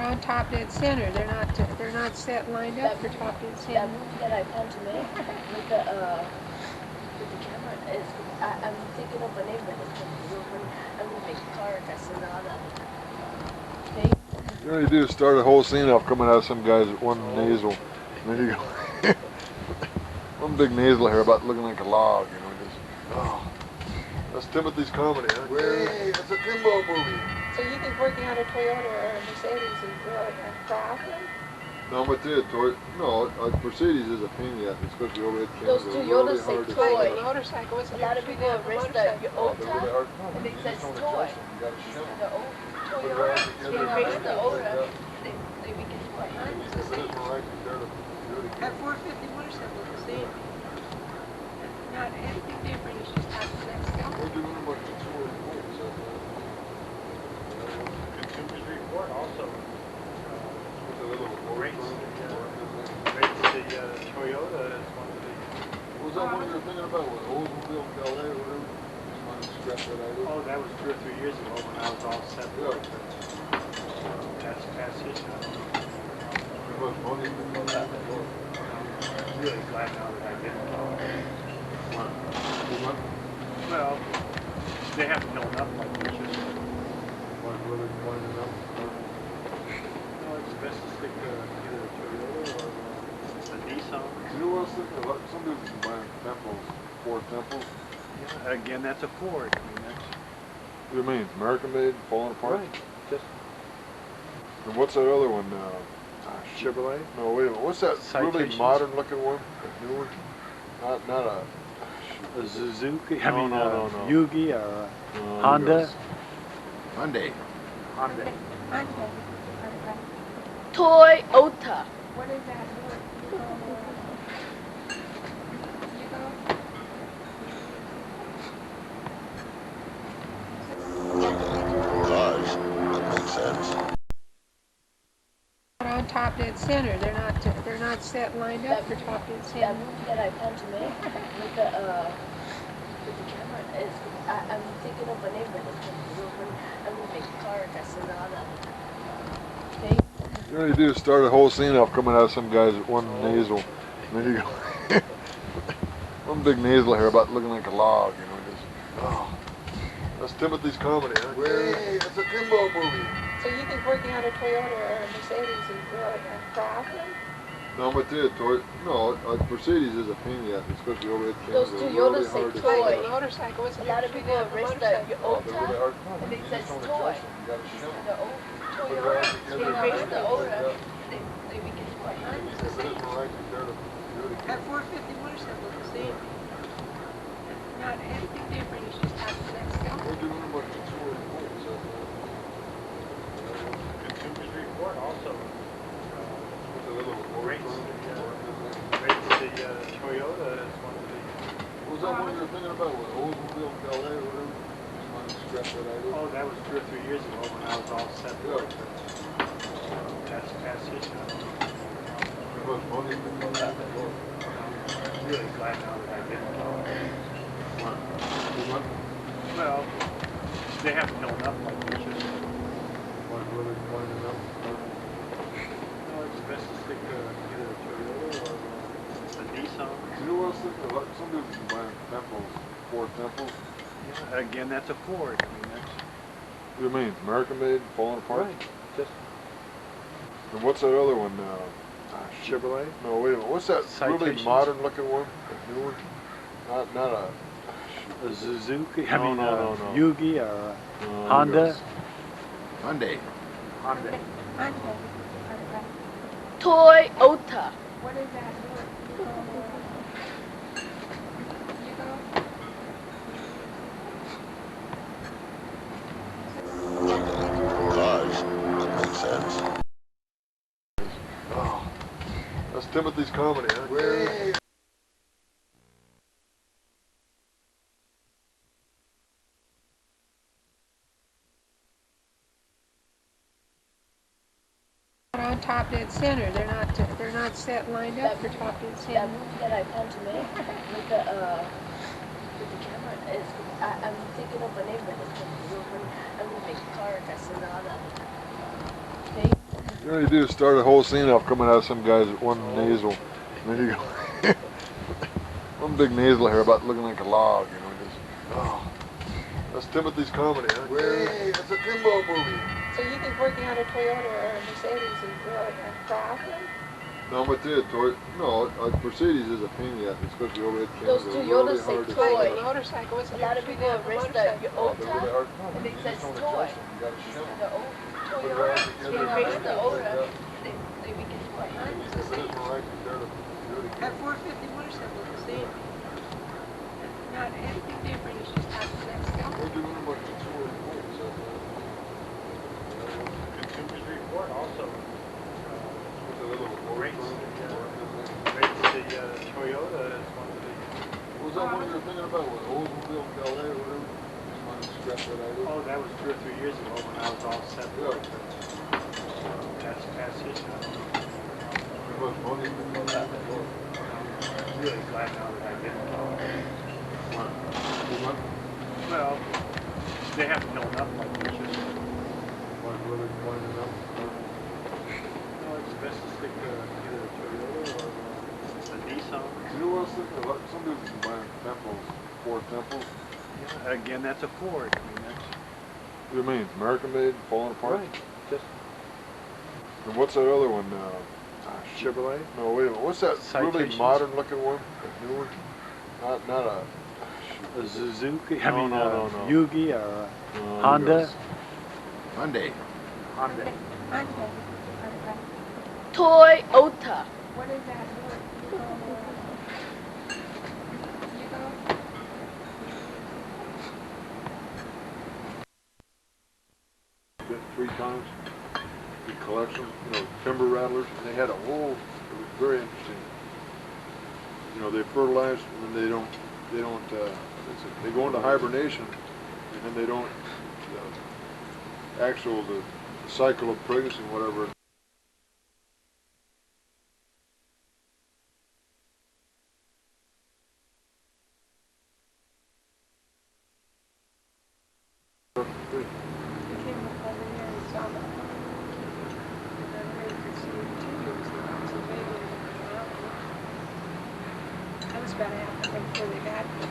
on top dead center. They're not set lined up for top dead center. That I plan to make with the camera is I'm thinking of a name that is I'm gonna make carcass and all that. You know what you do is start a whole scene off coming out of some guy's one nasal. And then you go one big nasal hair about looking like a log, you know, just that's Timothy's comedy, huh? Hey, it's a Timbo movie. So you think working on a Toyota or a Mercedes is really a problem? No, but Mercedes is a pain in the ass, especially overhead cameras. Those Toyotas say toy. Like a motorcycle, what's the A lot of difference people between erase that and a the motorcycle? old time and it says toy. You gotta shim them. The old Toyota, they erase the old they make it toy. That 450 motorcycle is the same. Not anything different, it's just half the next go. Consumers Report also rates the Toyota as one of the... Was that one you were thinking about? Was Oldsmobile, Calais, or whatever? Oh, that was 2 or 3 years ago when I was all set for it. That's his now. I'm really glad now that I didn't. Well, they haven't held up like they should. No, it's best to stick to either a Toyota or a Nissan. You know what I was thinking? Some dudes can buy Temples, Ford Temples. Yeah, again, that's a Ford. I mean, that's... What do you mean? American made, falling apart? Right. Just And what's that other one? Chevrolet? No, wait a minute. What's that really Citations. modern looking one? That new one? Not a... A Suzuki? No. Yugi or Honda? Hyundai. Honda. Toyota. What is that? Cars. That makes sense. On top dead center. They're not set lined up for top dead center. That I plan to make with the camera is I'm thinking of a name that is I'm gonna make carcass and all that. You know what you do is start a whole scene off coming out of some guy's one nasal. And then you go one big nasal hair about looking like a log, you know, just that's Timothy's comedy, huh? Hey, it's a Timbo movie. So you think working on a Toyota or a Mercedes is really a problem? No, but Mercedes is a pain in the ass, especially overhead cameras. Those Toyotas say toy. Like a motorcycle, what's the A lot of difference people between erase that and a the motorcycle? old time and it says toy. The old Toyota, they erase the old they make it toy. That 450 motorcycle is the same. Not anything different, it's just half the next go. Consumers Report also rates the Toyota as one of the... What was that one you were thinking about? Was Oldsmobile, Calais, or whatever? Oh, that was 2 or 3 years ago when I was all set for it. That's his now. I'm really glad now that I didn't. Well, they haven't held up like they should. No, it's best to stick to either a Toyota or a Nissan. You know what I was thinking? Some dudes can buy Temples, Ford Temples. Yeah, again, that's a Ford. I mean, that's... What do you mean? American made, falling apart? Right. Just And what's that other one? Chevrolet? No, wait a minute. What's that really Citations. modern looking one? That new one? Not a... A Suzuki? No. Yugi or Honda? Hyundai. Honda. Toyota. What is that? Cars. That makes sense. That's Timothy's comedy, huh? Hey. On top dead center. They're not set lined up for top dead center. That I plan to make with the camera is I'm thinking of a name that is I'm gonna make carcass and all that. You You know what you do is start a whole scene off coming out of some guy's one nasal. And then you go, one big nasal hair about looking like a log, you know, just, oh. That's Timothy's comedy, huh? Hey, it's a Timbo movie. So you think working on a Toyota or a Mercedes is really a problem? No, but no, Mercedes is a pain in the ass, especially overhead cameras. Those They're Toyotas really say hard to toy. set Like up. a motorcycle, what's the A lot of difference people between risk that and the a Oh, they're really hard. No, and you it just says don't toy. adjust them. You gotta shim them. The old Put it Toyota, right they together. raise the Ora, Yeah. they make it toy. Mine's the But same. it's more like they're the That 450 motorcycle is the same. Not anything different, it's just how the next go. We're doing what the tour reports. Consumers Report also With a little rates overturn. the Toyota as one of the. Was that one you were thinking about? Was Oldsmobile, Calais, or whatever? Just wanted to scrap that idea. Oh, that was 2 or 3 years ago when I was all set for it. That's his now. Too much money in the car. I'm really glad now that I didn't. What? Well, they haven't held up like they should. Why really winding up? No, it's best to stick to either a Toyota or a Nissan. You know what I was thinking? Like, some dudes can buy Temples, Ford Temples. Yeah, again, that's a Ford. I mean, that's What do you mean? American made, falling apart? right. Just And what's that other one? Chevrolet. No, wait a minute. What's that really Citations. modern looking one? That new one? Not a. A Suzuki. No. Yugi or No, Honda. Hyundai. Honda. Toyota. What is that? You go? Been 3 times. The collection, timber rattlers. And they had a whole. It was very interesting. They fertilize and then they don't. They go into hibernation, and then they don't. The cycle of pregnancy, whatever. He came up over here and saw them. And then we could see two years ago, so maybe it was wrong. That was about half before they got here.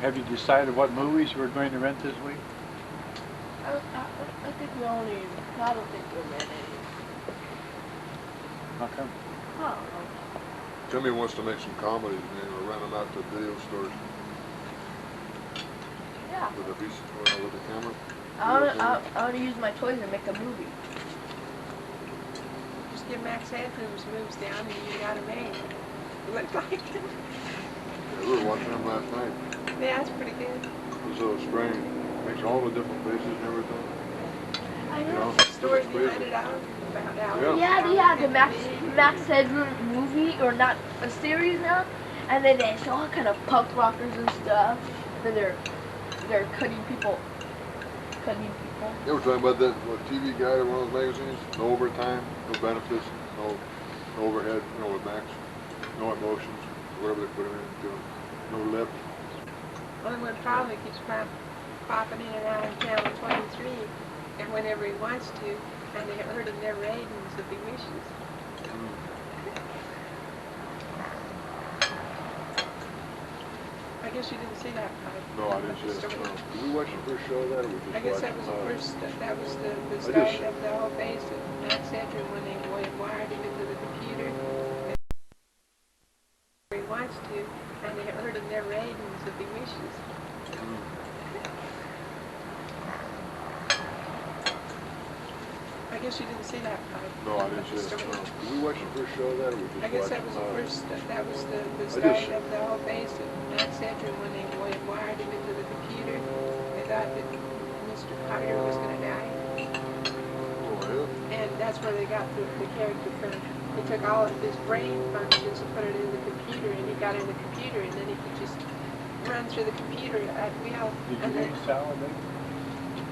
Have you decided what movies we're going to rent this week? I think we only, I don't think we're ready. How come? Oh, Timmy wants to make some comedies, man. We're renting them out to video stores yeah. with the camera. I want to use my toys and make a movie. Just give Max Andrews moves down and you got him made. Look like it. Yeah, we were watching them last night. Yeah, that's pretty good. It was so strange. Makes all the different faces and everything. I You know. know? Story It's crazy. behind it out about how. Yeah. Yeah, they have the Max Headroom movie, or not a series now, and then they show all kind of punk rockers and stuff. Then they're cutting people. You were talking about that TV guy in one of those magazines? No overtime, no benefits, no overhead, with Max. No emotions, whatever they put him in, doing. No lip. Only one problem, he keeps popping in and out of channel 23, and whenever he wants to, and they hurt him their ratings if he wishes. I guess you didn't see that part. No, I didn't see it. Story. Did we watch the first show of that, or we just I guess watched that was the first, that was the just- start of the whole base of Max Andrew when they wired him into the computer. And he wants to, and they hurt him their ratings if he wishes. I guess you didn't see that part. No, I didn't see it. Story. Did we watch the first show of that, or we just I guess watched that was the first, that was the just- start of the whole base of Max Andrew when they wired him into the computer. They thought that Mr. Carter was going to die. Oh, yeah? And that's where they got the character from. They took all of his brain functions and put it in the computer, and he got in the computer, and then he could just run through the computer at will. Did And you eat salad?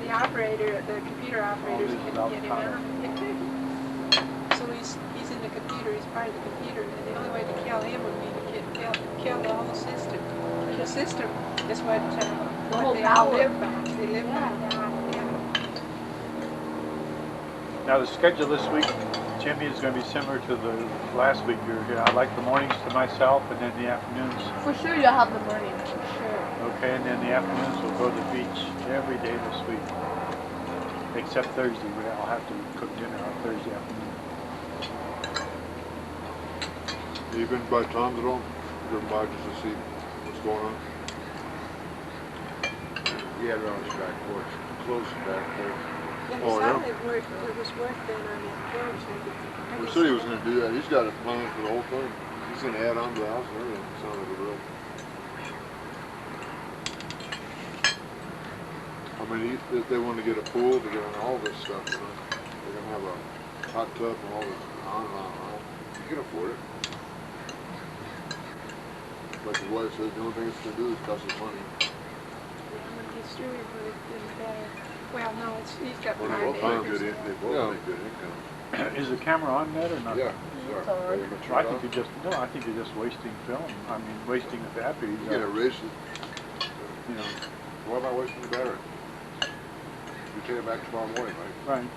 the operator, the computer operators this is couldn't get him outside. out. So he's in the computer, he's part of the computer, and the only way to kill him would be to kill the whole system. The system is what whole they all power. live by. They live by God. Yeah. Now the schedule this week, Jimmy, is going to be similar to the last week you were here. I like the mornings to myself and then the afternoons. For sure you'll have the morning. Sure. Okay, and then the afternoons we'll go to the beach every day this week. Except Thursday, I'll have to cook dinner on Thursday afternoon. Have you been by Tom's at all? Driven by just to see what's going on? Yeah, around his back porch. Close to back porch. Yeah, Oh, yeah? it was worth then on his porch. He said he was going to do that. He's got it planned for the whole thing. He's going to add on to the house and everything. It sounded like a real. I mean, they want to get a pool to get on all this stuff, you know. They're going to have a hot tub and all this on and on and on. You can afford it. Like his wife says, the only thing it's going to do is cost us money. When he's through, it would have been better. Well, no, he's got Well, private they both acres. they both make good income. Is the camera on that or not? Yeah, It's sorry. on. Are you gonna turn Well, I it think off? you're just, no, I think you're just wasting film. I mean, wasting the batteries. You can erase it. You know, Why am I wasting the battery? You take it back tomorrow morning, right? right.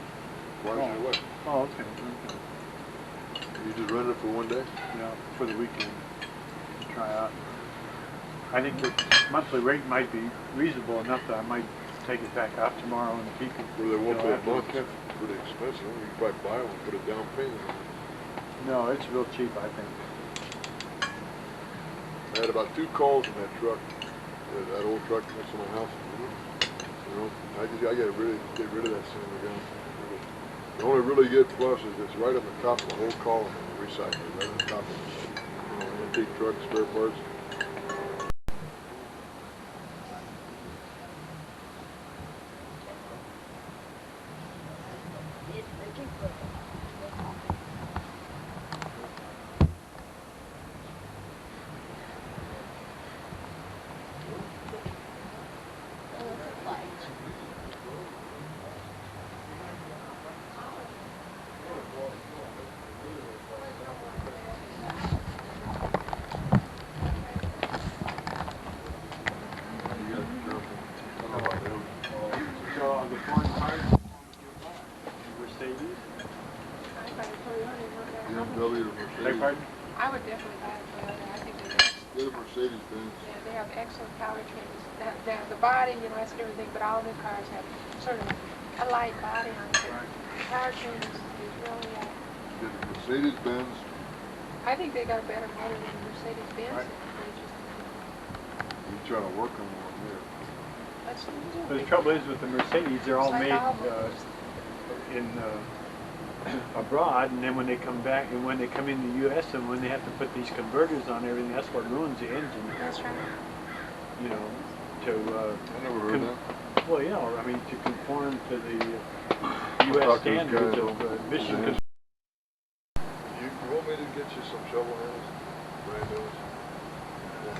Why don't you what? Oh, okay. Okay. You just rent it for one day? Yeah, for the weekend. Try out. I think the monthly rate might be reasonable enough that I might take it back out tomorrow and keep it. Well, they won't till pay a month. afterwards. Pretty expensive. You can probably buy one and put a down payment on it. No, it's real cheap, I think. I had about 2 calls in that truck, that old truck next to my house. You know, I gotta get rid of that son of a gun. The only really good plus is it's right on the top of the whole column of recycling, right on the top of it. You know, antique truck spare parts. So the foreign cars, Mercedes, I'd buy a Toyota, not that BMW or one. beg Mercedes. pardon? I would definitely buy a Toyota. I think they're excellent. Get a Mercedes Benz. Yeah, they have excellent powertrains. Now, the body, you know, that's everything, but all new cars have sort of a light body on it. Right. The powertrain is really, Get a Mercedes Benz. I think they got a better motor than the Mercedes-Benz. Right. You try to work on one here. That's But the trouble is with the Mercedes, they're all It's like made all motors. in abroad, and then when they come back and when they come in the U.S. and when they have to put these converters on everything, that's what ruins the engine. That's right. You know, to I never heard that. well, you know, I mean, to conform to the Talk U.S. to these standards guys of on- emission. on You want me to get you some shovel handles? Brand new ones?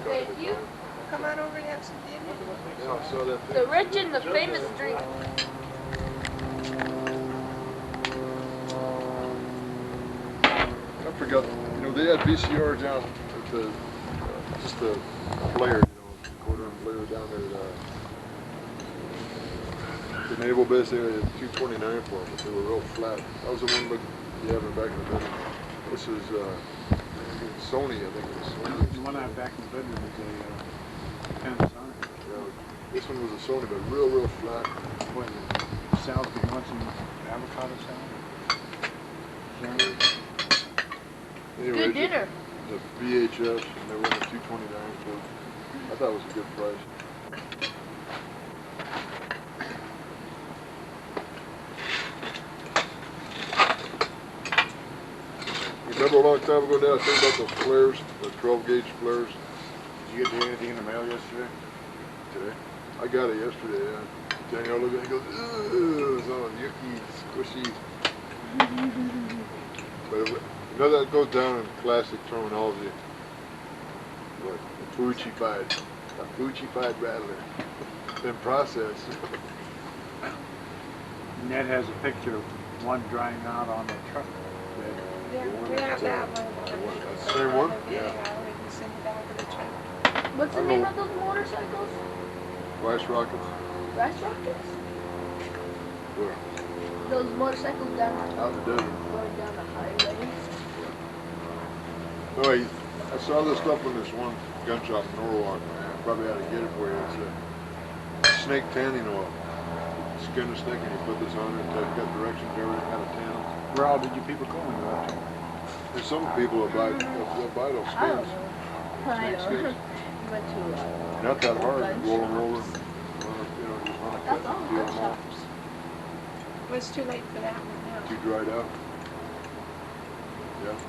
Hey, you come on over and have some dinner. Yeah, I saw that thing. The rich and the famous drink. I forgot, you know, they had VCR down at the, just a player, you know, quarter and player down there at the Naval Base area, 229 for them, but they were real flat. That was the one that you have in the back of the building. This is Sony, I think it was Sony. The one I have back in the bedroom is a Panasonic. Yeah, this one was a Sony, but real flat. What, Sal's been wanting avocado salad? Anyway, Good dinner. The VHS, and they were in the 229 for. I thought it was a good price. Remember a long time ago now, I told you about those flares, the 12 gauge flares. Did you get anything in the mail yesterday? Today? I got it yesterday, yeah. Danielle looked at it and goes, ugh, it's all yucky, squishy. But you know that goes down in classic terminology. What? A Fuji-fied rattler. Been processed. Ned has a picture of one drying out on the truck bed. Yeah, we have that one. Same one? Yeah, we can send it back to the truck. What's the name of those motorcycles? Rice rockets. Rice rockets? Where? Those motorcycles down Out in the desert. going down the highway. Oh, wait, I saw this stuff in this one gun shop in Norwalk. I probably had to get it for you. It's a snake tanning oil. Skin a snake and you put this on it until you got directions, everything, how to tan them. Where all did you people go when you left? There's some people that buy those I don't skins. know. I Snake know. skins. Went to Not that hard. gun Roll shop. them over. You know, just run a cut That's all and peel gun them off. shops. Well, it's too late for that one now. Too dried out. Yeah.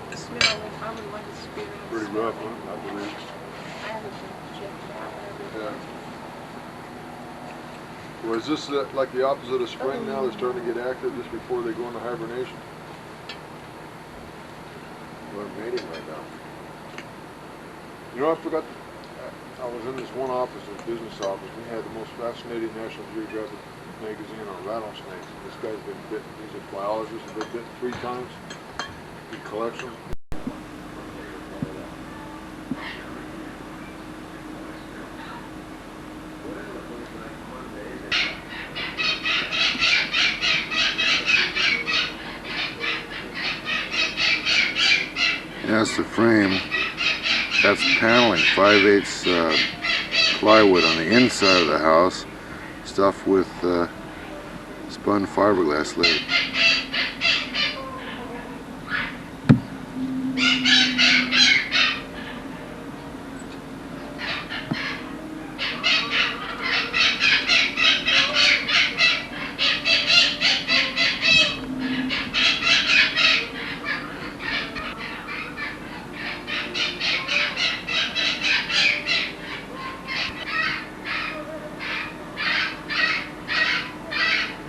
The smell of common one is spirit. Pretty rough, huh? I believe. I haven't been checked out Yeah. everything. Well, is this like the opposite of spring now? They're starting to get active just before they go into hibernation? We're mating right now. You know, I forgot. I was in this one office, this business office. We had the most fascinating National Geographic magazine on rattlesnakes. This guy's been bitten. He's a biologist. He's been bitten 3 times. He collects them. That's the frame. That's paneling, 5/8 plywood on the inside of the house, stuffed with spun fiberglass lid.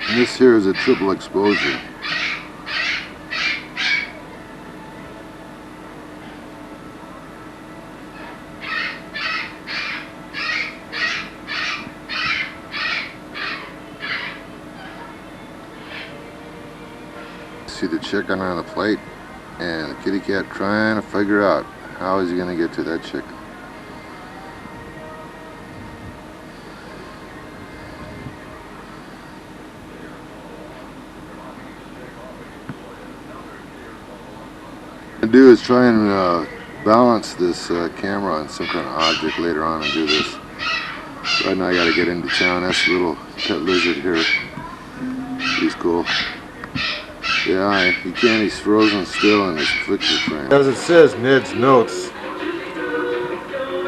And this here is a triple exposure. See the chicken on the plate and the kitty cat trying to figure out how is he going to get to that chicken. What I do is try and balance this camera on some kind of object later on and do this. Right now I got to get into town. That's a little pet lizard here. He's cool. Yeah, he can't. He's frozen still in his picture frame. As it says, Ned's notes.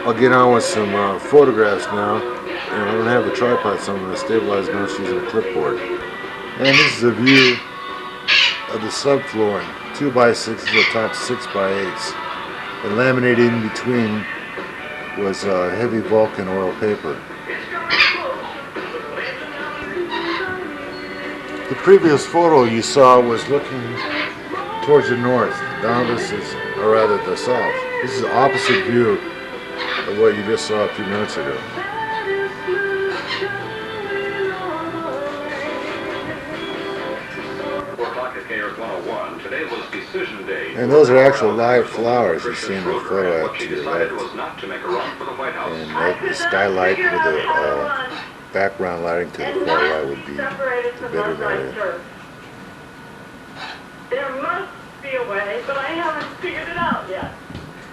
I'll get on with some photographs now. And I don't have the tripod, so I'm going to stabilize notes using a clipboard. And this is a view of the subflooring. 2x6s, the top 6x8s. And laminated in between was heavy Vulcan oil paper. The previous photo you saw was looking towards the north. Now this is, or rather the south. This is the opposite view of what you just saw a few minutes ago. And those are actual live flowers you see in the photo up to your left. And the skylight with the background lighting to the far right would be the bedroom area. There must be a way, but I haven't figured it out yet.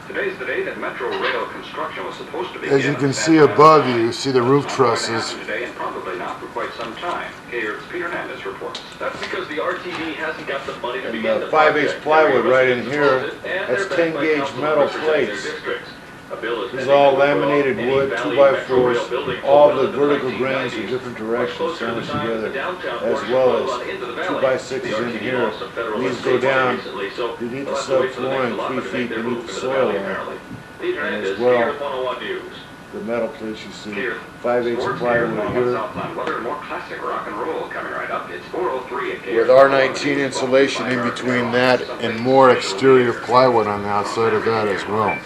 Today's the day that Metro Rail construction was supposed to begin. As you can see above you see the roof trusses. Today and probably not for quite some time. Here's Peter Hernandez reports. That's because the RTD hasn't got the money to And begin the the 5/8 plywood right in here, that's 10 gauge metal plates. This is all laminated wood, 2x4s, all the vertical grains in different directions sewn together, as well as 2x6s in here. These go down beneath the subflooring 3 feet beneath the soil line. And as well, the metal plates you see, 5/8 plywood here, with R19 insulation in between that and more exterior plywood on the outside of that as well.